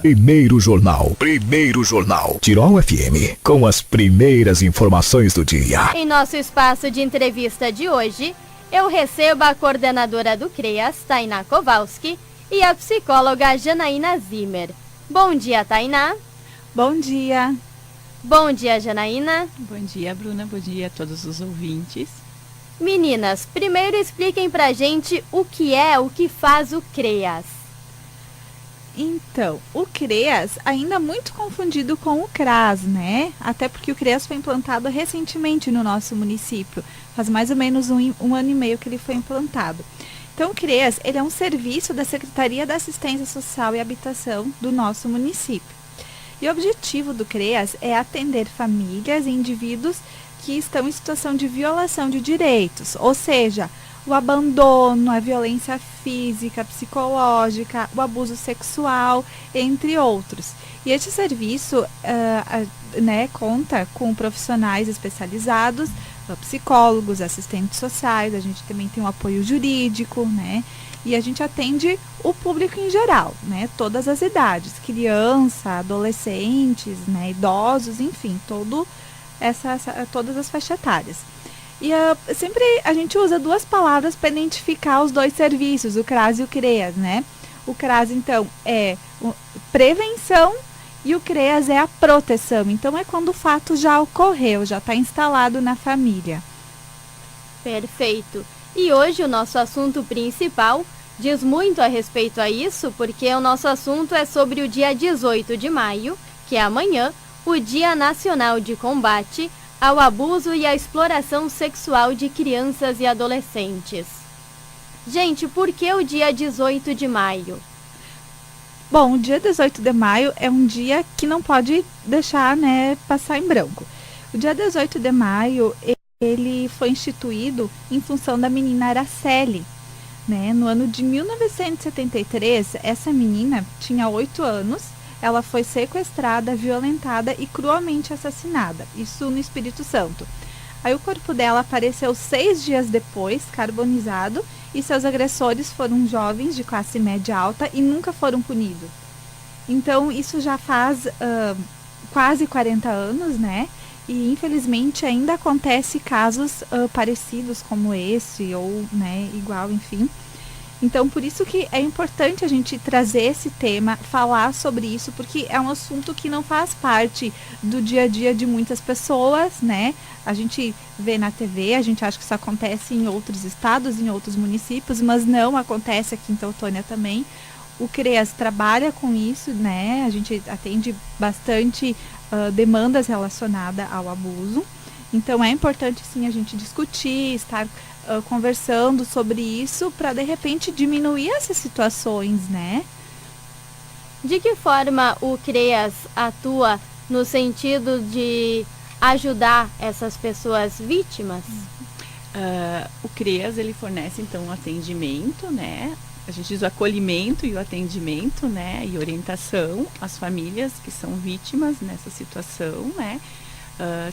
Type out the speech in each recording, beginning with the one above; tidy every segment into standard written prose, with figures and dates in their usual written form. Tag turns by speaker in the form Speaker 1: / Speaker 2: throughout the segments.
Speaker 1: Primeiro Jornal. Primeiro Jornal. Tirol FM. Com as primeiras informações do dia.
Speaker 2: Em nosso espaço de entrevista de hoje, eu recebo a coordenadora do CREAS, Tainá Kowalski, e a psicóloga Janaína Zimmer. Bom dia, Tainá.
Speaker 3: Bom dia.
Speaker 2: Bom dia, Janaína.
Speaker 3: Bom dia, Bruna. Bom dia a todos os ouvintes.
Speaker 2: Meninas, primeiro expliquem pra gente o que faz o CREAS.
Speaker 3: Então, o CREAS ainda muito confundido com o CRAS, né? Até porque o CREAS foi implantado recentemente no nosso município. Faz mais ou menos um ano e meio que ele foi implantado. Então, o CREAS, ele é um serviço da Secretaria da Assistência Social e Habitação do nosso município. E o objetivo do CREAS é atender famílias e indivíduos que estão em situação de violação de direitos, ou seja, o abandono, a violência física, psicológica, o abuso sexual, entre outros. E este serviço conta com profissionais especializados, psicólogos, assistentes sociais, a gente também tem um apoio jurídico, né? E a gente atende o público em geral, né? Todas as idades, criança, adolescentes, né? Idosos, enfim, todas as faixas etárias. E sempre a gente usa duas palavras para identificar os dois serviços, o CRAS e o CREAS, né? O CRAS, então, é prevenção e o CREAS é a proteção. Então, é quando o fato já ocorreu, já está instalado na família.
Speaker 2: Perfeito. E hoje o nosso assunto principal diz muito a respeito a isso, porque o nosso assunto é sobre o dia 18 de maio, que é amanhã, o Dia Nacional de Combate ao Abuso e à Exploração Sexual de Crianças e Adolescentes. Gente, por que o dia 18 de maio?
Speaker 3: Bom, o dia 18 de maio é um dia que não pode deixar, né, passar em branco. O dia 18 de maio, ele foi instituído em função da menina Araceli, né? No ano de 1973, essa menina tinha 8 anos. Ela foi sequestrada, violentada e cruelmente assassinada. Isso no Espírito Santo. Aí o corpo dela apareceu 6 dias depois, carbonizado, e seus agressores foram jovens de classe média alta e nunca foram punidos. Então, isso já faz quase 40 anos, né? E, infelizmente, ainda acontece casos parecidos como esse, ou, né, igual, enfim. Então, por isso que é importante a gente trazer esse tema, falar sobre isso, porque é um assunto que não faz parte do dia a dia de muitas pessoas, né? A gente vê na TV, a gente acha que isso acontece em outros estados, em outros municípios, mas não acontece aqui em Teutônia também. O CREAS trabalha com isso, né? A gente atende bastante demandas relacionadas ao abuso. Então, é importante, sim, a gente discutir, estar conversando sobre isso para, de repente, diminuir essas situações, né?
Speaker 2: De que forma o CREAS atua no sentido de ajudar essas pessoas vítimas?
Speaker 4: O CREAS, ele fornece, então, um atendimento, né? A gente diz o acolhimento e o atendimento, né? E orientação às famílias que são vítimas nessa situação, né?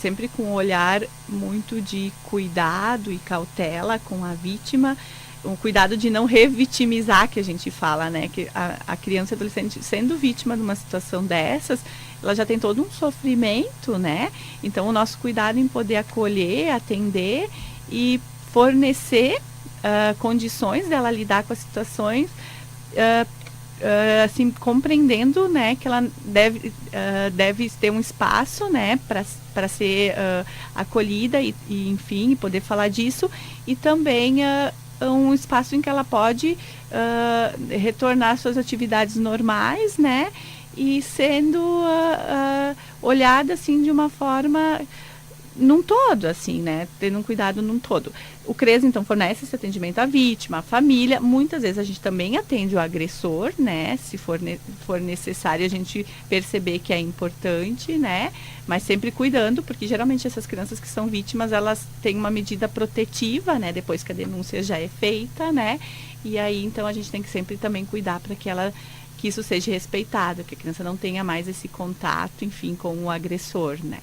Speaker 4: Sempre com um olhar muito de cuidado e cautela com a vítima, um cuidado de não revitimizar, que a gente fala, né? Que a criança e adolescente sendo vítima de uma situação dessas, ela já tem todo um sofrimento, né? Então, o nosso cuidado em poder acolher, atender e fornecer condições dela lidar com as situações, assim, compreendendo, né, que ela deve ter um espaço, né, para ser acolhida e, enfim, poder falar disso, e também um espaço em que ela pode retornar às suas atividades normais, né, e sendo olhada, assim, de uma forma num todo, assim, né, tendo um cuidado num todo. O CREAS, então, fornece esse atendimento à vítima, à família. Muitas vezes a gente também atende o agressor, né, se for necessário a gente perceber que é importante, né, mas sempre cuidando, porque geralmente essas crianças que são vítimas, elas têm uma medida protetiva, né, depois que a denúncia já é feita, né, e aí, então, a gente tem que sempre também cuidar para que isso seja respeitado, que a criança não tenha mais esse contato, enfim, com o agressor, né.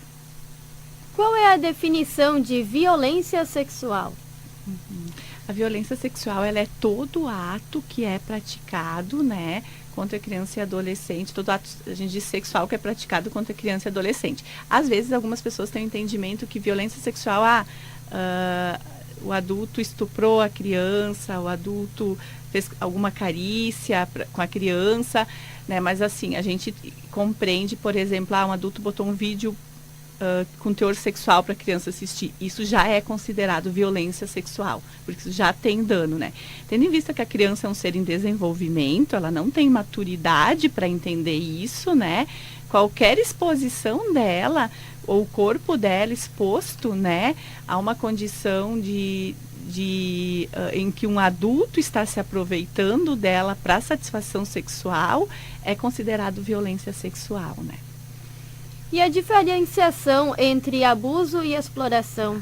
Speaker 2: Qual é a definição de violência sexual?
Speaker 4: A violência sexual, ela é todo ato que é praticado, né, contra criança e adolescente, todo ato, a gente diz sexual, que é praticado contra criança e adolescente. Às vezes, algumas pessoas têm o entendimento que violência sexual, o adulto estuprou a criança, o adulto fez alguma carícia com a criança, né? Mas assim, a gente compreende, por exemplo, um adulto botou um vídeo com teor sexual para a criança assistir. Isso já é considerado violência sexual, porque isso já tem dano, né? Tendo em vista que a criança é um ser em desenvolvimento, ela não tem maturidade para entender isso, né? Qualquer exposição dela, ou o corpo dela exposto, né, a uma condição em que um adulto está se aproveitando dela para satisfação sexual, é considerado violência sexual, né?
Speaker 2: E a diferenciação entre abuso e exploração?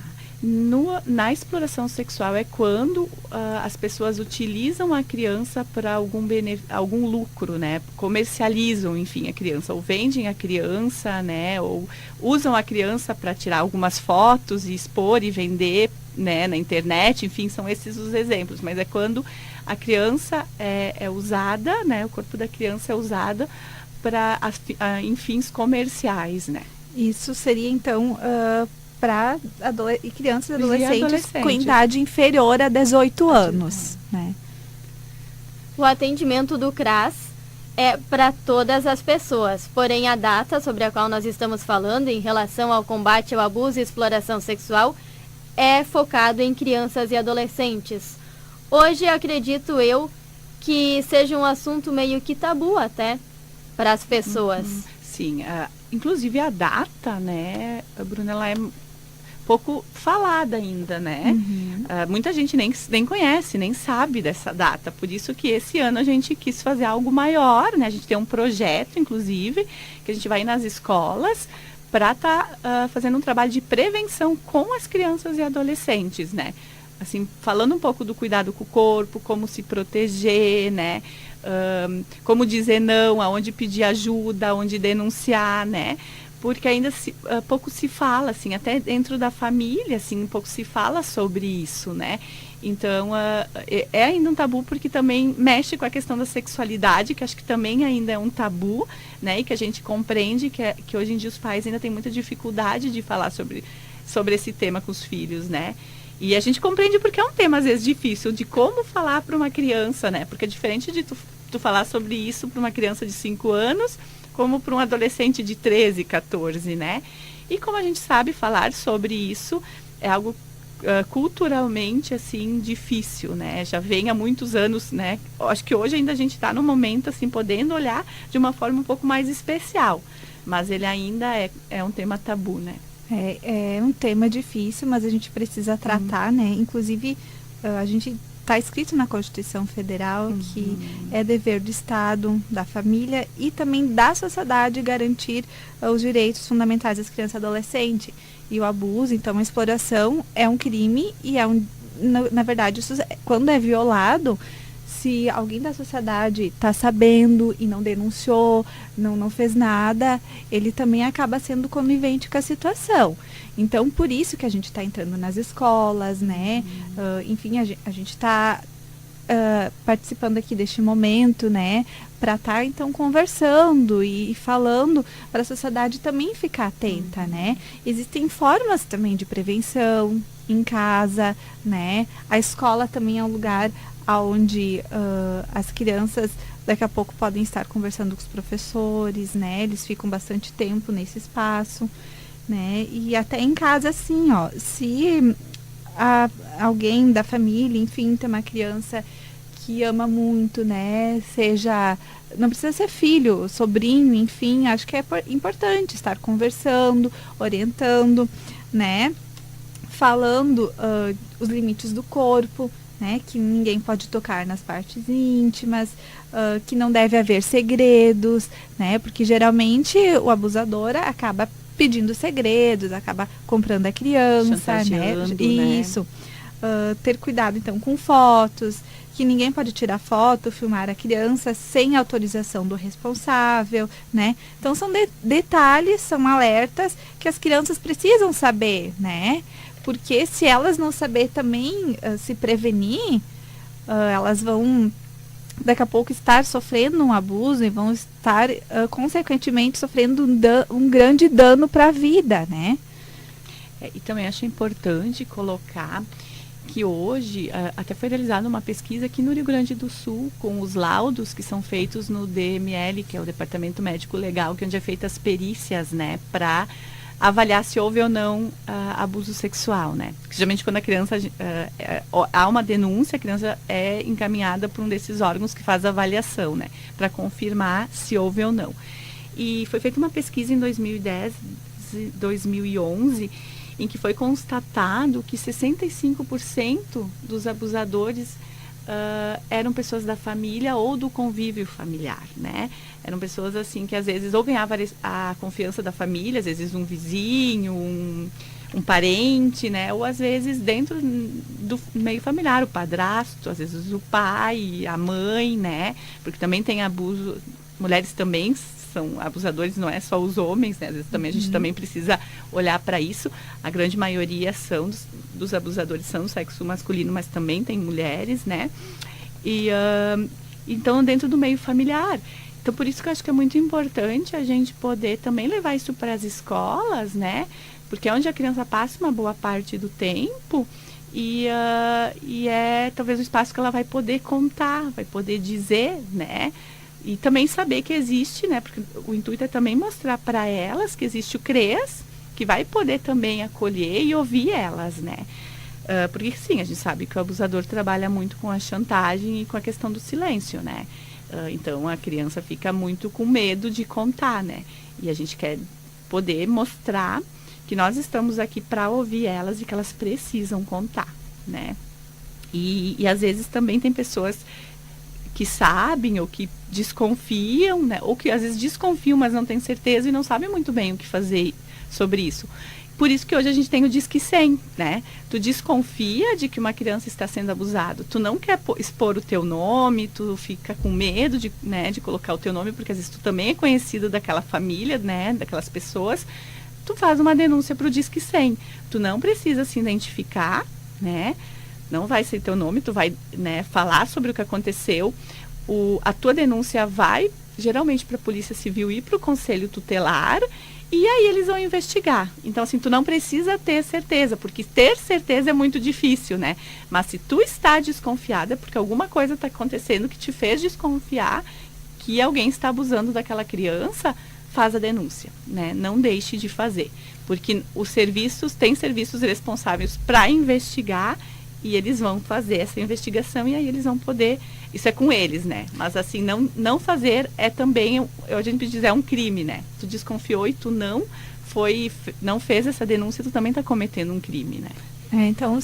Speaker 4: Na exploração sexual é quando as pessoas utilizam a criança para algum lucro, né? Comercializam, enfim, a criança, ou vendem a criança, né? Ou usam a criança para tirar algumas fotos e expor e vender, né? Na internet, enfim, são esses os exemplos. Mas é quando a criança é usada, né? O corpo da criança é usada em fins comerciais, né?
Speaker 3: Isso seria, então, para crianças e adolescentes com
Speaker 4: adolescentes.
Speaker 3: idade inferior a 18 anos, né?
Speaker 2: O atendimento do CRAS é para todas as pessoas, porém a data sobre a qual nós estamos falando em relação ao combate ao abuso e exploração sexual é focado em crianças e adolescentes. Hoje acredito eu que seja um assunto meio que tabu até para as pessoas.
Speaker 4: Sim, inclusive a data, né, Bruna, ela é pouco falada ainda, né? Muita gente nem conhece, nem sabe dessa data. Por isso que esse ano a gente quis fazer algo maior, né? A gente tem um projeto, inclusive, que a gente vai nas escolas para estar fazendo um trabalho de prevenção com as crianças e adolescentes, né? Assim, falando um pouco do cuidado com o corpo, como se proteger, né? Como dizer não, aonde pedir ajuda, aonde denunciar, né? Porque ainda pouco se fala, assim, até dentro da família, assim, pouco se fala sobre isso, né? Então, é ainda um tabu porque também mexe com a questão da sexualidade, que acho que também ainda é um tabu, né? E que a gente compreende que hoje em dia os pais ainda têm muita dificuldade de falar sobre esse tema com os filhos, né? E a gente compreende porque é um tema, às vezes, difícil de como falar para uma criança, né? Porque é diferente de tu falar sobre isso para uma criança de 5 anos, como para um adolescente de 13, 14, né? E como a gente sabe, falar sobre isso é algo culturalmente, assim, difícil, né? Já vem há muitos anos, né? Acho que hoje ainda a gente está no momento, assim, podendo olhar de uma forma um pouco mais especial. Mas ele ainda é um tema tabu, né?
Speaker 3: É um tema difícil, mas a gente precisa tratar, né? Inclusive, a gente está escrito na Constituição Federal que é dever do Estado, da família e também da sociedade garantir os direitos fundamentais das crianças e adolescentes. E o abuso, então a exploração é um crime e na verdade, isso, quando é violado, se alguém da sociedade está sabendo e não denunciou, não fez nada, ele também acaba sendo conivente com a situação. Então, por isso que a gente está entrando nas escolas, né? Enfim, a gente está participando aqui deste momento, né? Para estar, então, conversando e falando para a sociedade também ficar atenta, né? Existem formas também de prevenção em casa, né? A escola também é um lugar onde as crianças daqui a pouco podem estar conversando com os professores, né? Eles ficam bastante tempo nesse espaço, né? E até em casa, assim, ó, se alguém da família, enfim, tem uma criança que ama muito, né? Não precisa ser filho, sobrinho, enfim, acho que é importante estar conversando, orientando, né? Falando os limites do corpo, né, que ninguém pode tocar nas partes íntimas, que não deve haver segredos, né, porque geralmente o abusador acaba pedindo segredos, acaba comprando a criança, né, isso, ter cuidado então com fotos, que ninguém pode tirar foto, filmar a criança sem autorização do responsável, né, então são detalhes, são alertas que as crianças precisam saber, né, porque se elas não saber também se prevenir, elas vão daqui a pouco estar sofrendo um abuso e vão estar, consequentemente, sofrendo um grande dano para a vida, né?
Speaker 4: E também acho importante colocar que hoje, até foi realizada uma pesquisa aqui no Rio Grande do Sul, com os laudos que são feitos no DML, que é o Departamento Médico Legal, que é onde é feitas as perícias, né, para avaliar se houve ou não abuso sexual, né? Geralmente quando a criança há uma denúncia, a criança é encaminhada para um desses órgãos que faz a avaliação, né, para confirmar se houve ou não. E foi feita uma pesquisa em 2010, 2011, em que foi constatado que 65% dos abusadores eram pessoas da família ou do convívio familiar, né? Eram pessoas assim que às vezes ou ganhavam a confiança da família, às vezes um vizinho, um parente, né? Ou às vezes dentro do meio familiar, o padrasto, às vezes o pai, a mãe, né? Porque também tem abuso, mulheres também são abusadores, não é só os homens, né? Às vezes também a gente também precisa olhar para isso. A grande maioria são dos abusadores são do sexo masculino, mas também tem mulheres, né? E então dentro do meio familiar. Então por isso que eu acho que é muito importante a gente poder também levar isso para as escolas, né? Porque é onde a criança passa uma boa parte do tempo e é talvez o espaço que ela vai poder contar, vai poder dizer, né? E também saber que existe, né? Porque o intuito é também mostrar para elas que existe o CREAS, que vai poder também acolher e ouvir elas, né? Porque sim, a gente sabe que o abusador trabalha muito com a chantagem e com a questão do silêncio, né? Então a criança fica muito com medo de contar, né? E a gente quer poder mostrar que nós estamos aqui para ouvir elas e que elas precisam contar, né? E às vezes também tem pessoas que sabem ou que desconfiam, né? Ou que às vezes desconfiam, mas não têm certeza e não sabem muito bem o que fazer sobre isso. Por isso que hoje a gente tem o Disque 100, né? Tu desconfia de que uma criança está sendo abusada. Tu não quer expor o teu nome, tu fica com medo de, né, de colocar o teu nome, porque às vezes tu também é conhecido daquela família, né? Daquelas pessoas. Tu faz uma denúncia para o Disque 100. Tu não precisa se identificar, né? Não vai ser teu nome, tu vai, né, falar sobre o que aconteceu. A tua denúncia vai, geralmente, para a Polícia Civil e para o Conselho Tutelar, e aí eles vão investigar. Então, assim, tu não precisa ter certeza, porque ter certeza é muito difícil, né? Mas se tu está desconfiada, é porque alguma coisa está acontecendo que te fez desconfiar que alguém está abusando daquela criança, faz a denúncia, né? Não deixe de fazer, porque tem serviços responsáveis para investigar e eles vão fazer essa investigação e aí eles vão poder, isso é com eles, né? Mas assim, não fazer é também, a gente diz, é um crime, né? Tu desconfiou e tu não fez essa denúncia, tu também está cometendo um crime, né?
Speaker 3: Então,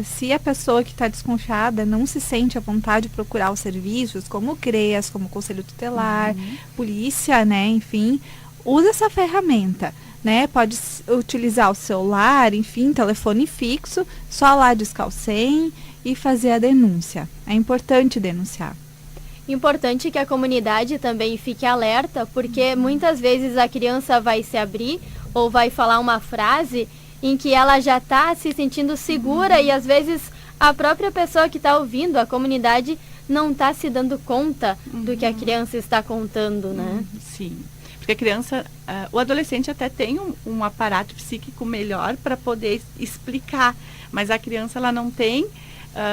Speaker 3: se a pessoa que está desconfiada não se sente à vontade de procurar os serviços, como o CREAS, como o Conselho Tutelar, polícia, né, enfim, usa essa ferramenta, né? Pode utilizar o celular, enfim, telefone fixo, só lá discar o 100 e fazer a denúncia. É importante denunciar.
Speaker 2: Importante que a comunidade também fique alerta, porque muitas vezes a criança vai se abrir ou vai falar uma frase em que ela já está se sentindo segura e às vezes a própria pessoa que está ouvindo, a comunidade, não está se dando conta do que a criança está contando, né?
Speaker 4: Sim, porque a criança, o adolescente até tem um aparato psíquico melhor para poder explicar, mas a criança ela não tem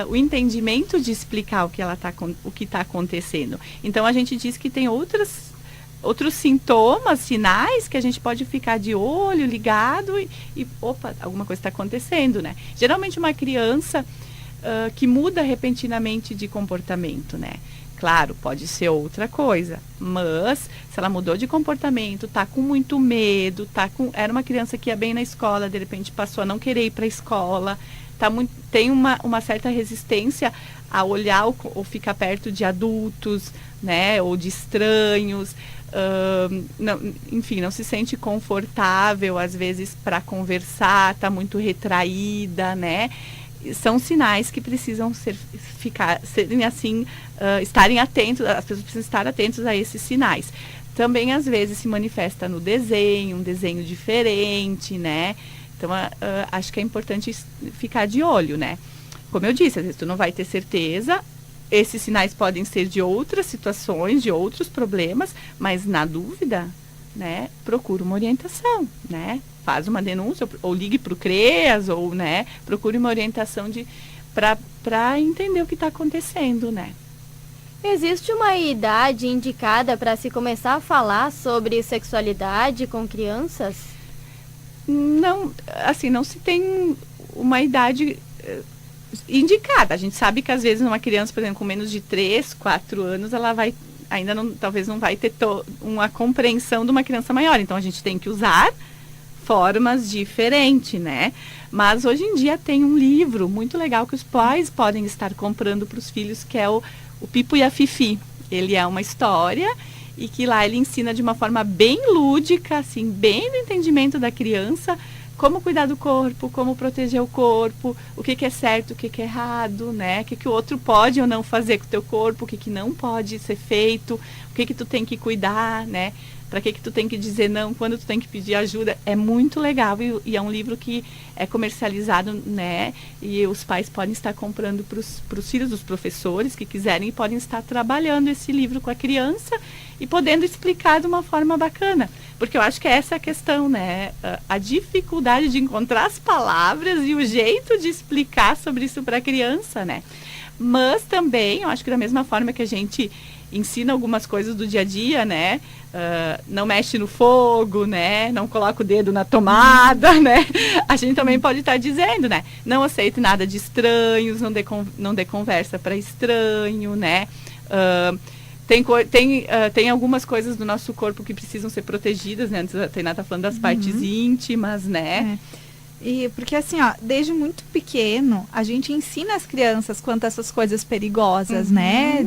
Speaker 4: o entendimento de explicar o que está acontecendo. Então a gente diz que tem outros sintomas, sinais que a gente pode ficar de olho, ligado e opa, alguma coisa está acontecendo, né? Geralmente uma criança que muda repentinamente de comportamento, né? Claro, pode ser outra coisa, mas se ela mudou de comportamento, tá com muito medo, era uma criança que ia bem na escola, de repente passou a não querer ir para a escola, tem uma certa resistência a olhar ou ficar perto de adultos, né? Ou de estranhos. Enfim, não se sente confortável, às vezes, para conversar, está muito retraída, né? São sinais que precisam serem assim, estarem atentos, as pessoas precisam estar atentas a esses sinais. Também, às vezes, se manifesta no desenho, um desenho diferente, né? Então, acho que é importante ficar de olho, né? Como eu disse, às vezes tu não vai ter certeza, esses sinais podem ser de outras situações, de outros problemas, mas na dúvida, né, procura uma orientação, né? Faz uma denúncia, ou ligue para o CREAS, ou, né, procure uma orientação para entender o que está acontecendo, né?
Speaker 2: Existe uma idade indicada para se começar a falar sobre sexualidade com crianças?
Speaker 4: Não, assim, não se tem uma idade indicada. A gente sabe que às vezes uma criança, por exemplo, com menos de 3, 4 anos, ela vai ainda não, talvez não vai ter uma compreensão de uma criança maior. Então a gente tem que usar formas diferentes, né? Mas hoje em dia tem um livro muito legal que os pais podem estar comprando para os filhos, que é o Pipo e a Fifi. Ele é uma história e que lá ele ensina de uma forma bem lúdica, assim, bem no entendimento da criança, como cuidar do corpo, como proteger o corpo, o que é certo, o que é errado, né? O que o outro pode ou não fazer com o teu corpo, o que não pode ser feito, o que tu tem que cuidar, né? Para que tu tem que dizer não, quando tu tem que pedir ajuda. É muito legal e é um livro que é comercializado, né? E os pais podem estar comprando para os filhos dos professores que quiserem e podem estar trabalhando esse livro com a criança e podendo explicar de uma forma bacana. Porque eu acho que essa é a questão, né? A dificuldade de encontrar as palavras e o jeito de explicar sobre isso para a criança, né? Mas também, eu acho que da mesma forma que a gente ensina algumas coisas do dia a dia, né? Não mexe no fogo, né? Não coloca o dedo na tomada, né? A gente também pode estar dizendo, né? Não aceite nada de estranhos, não dê conversa para estranho, né? Tem algumas coisas do nosso corpo que precisam ser protegidas, né? Antes a Tainá está falando das partes íntimas, né?
Speaker 3: E porque assim, ó, desde muito pequeno, a gente ensina as crianças quanto a essas coisas perigosas, né?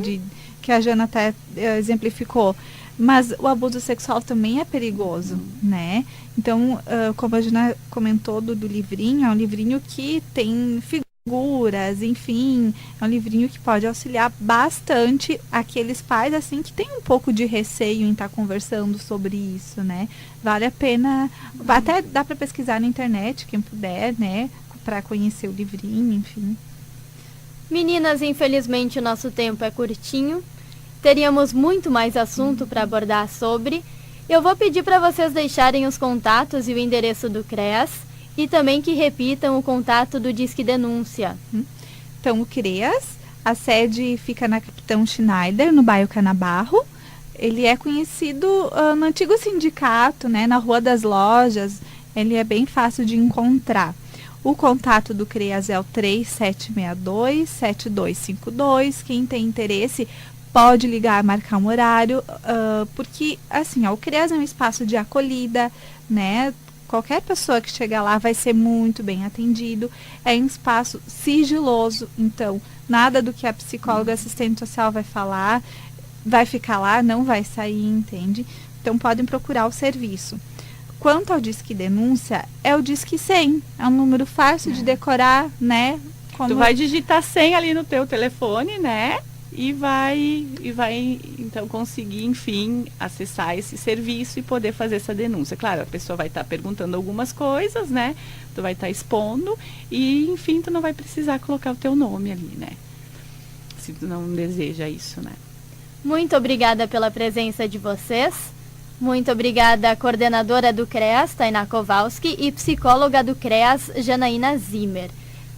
Speaker 3: Que a Jana até exemplificou. Mas o abuso sexual também é perigoso, né? Então, como a Jana comentou do livrinho, é um livrinho que tem figuras, enfim, é um livrinho que pode auxiliar bastante aqueles pais, assim, que tem um pouco de receio em estar conversando sobre isso, né? Vale a pena, até dá para pesquisar na internet, quem puder, né? Para conhecer o livrinho, enfim.
Speaker 2: Meninas, infelizmente o nosso tempo é curtinho. Teríamos muito mais assunto para abordar sobre. Eu vou pedir para vocês deixarem os contatos e o endereço do CREAS e também que repitam o contato do Disque Denúncia.
Speaker 3: Então, o CREAS, a sede fica na Capitão Schneider, no bairro Canabarro. Ele é conhecido no antigo sindicato, né, na Rua das Lojas. Ele é bem fácil de encontrar. O contato do CREAS é o 3762-7252. Quem tem interesse pode ligar, marcar um horário, porque, assim, o CREAS é um espaço de acolhida, né? Qualquer pessoa que chegar lá vai ser muito bem atendido. É um espaço sigiloso, então, nada do que a psicóloga assistente social vai falar vai ficar lá, não vai sair, entende? Então, podem procurar o serviço. Quanto ao Disque Denúncia, é o Disque 100. É um número fácil de decorar, né?
Speaker 4: Tu vai digitar 100 ali no teu telefone, né? E vai então conseguir, enfim, acessar esse serviço e poder fazer essa denúncia. Claro, a pessoa vai estar perguntando algumas coisas, né? Tu vai estar expondo e, enfim, tu não vai precisar colocar o teu nome ali, né? Se tu não deseja isso, né?
Speaker 2: Muito obrigada pela presença de vocês. Muito obrigada, coordenadora do CREAS, Tainá Kowalski, e psicóloga do CREAS, Janaína Zimmer.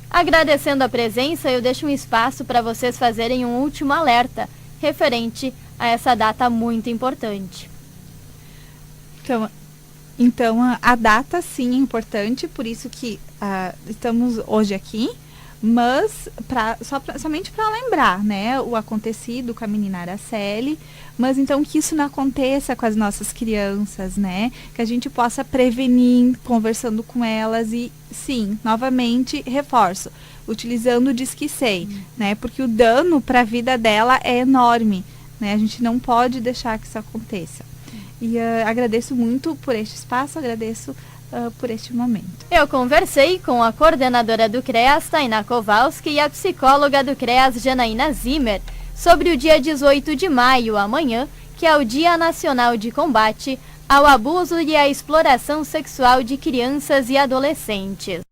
Speaker 2: Agradecendo a presença, eu deixo um espaço para vocês fazerem um último alerta referente a essa data muito importante.
Speaker 3: Então a data sim é importante, por isso que estamos hoje aqui, mas somente para lembrar, né, o acontecido com a menina Araceli, mas então que isso não aconteça com as nossas crianças, né, que a gente possa prevenir conversando com elas e, sim, novamente, reforço, utilizando o Disque 100, né, porque o dano para a vida dela é enorme, né, a gente não pode deixar que isso aconteça. E agradeço muito por este espaço, agradeço por este momento.
Speaker 2: Eu conversei com a coordenadora do CREAS, Tainá Kowalski, e a psicóloga do CREAS, Janaína Zimmer, sobre o dia 18 de maio, amanhã, que é o Dia Nacional de Combate ao Abuso e à Exploração Sexual de Crianças e Adolescentes.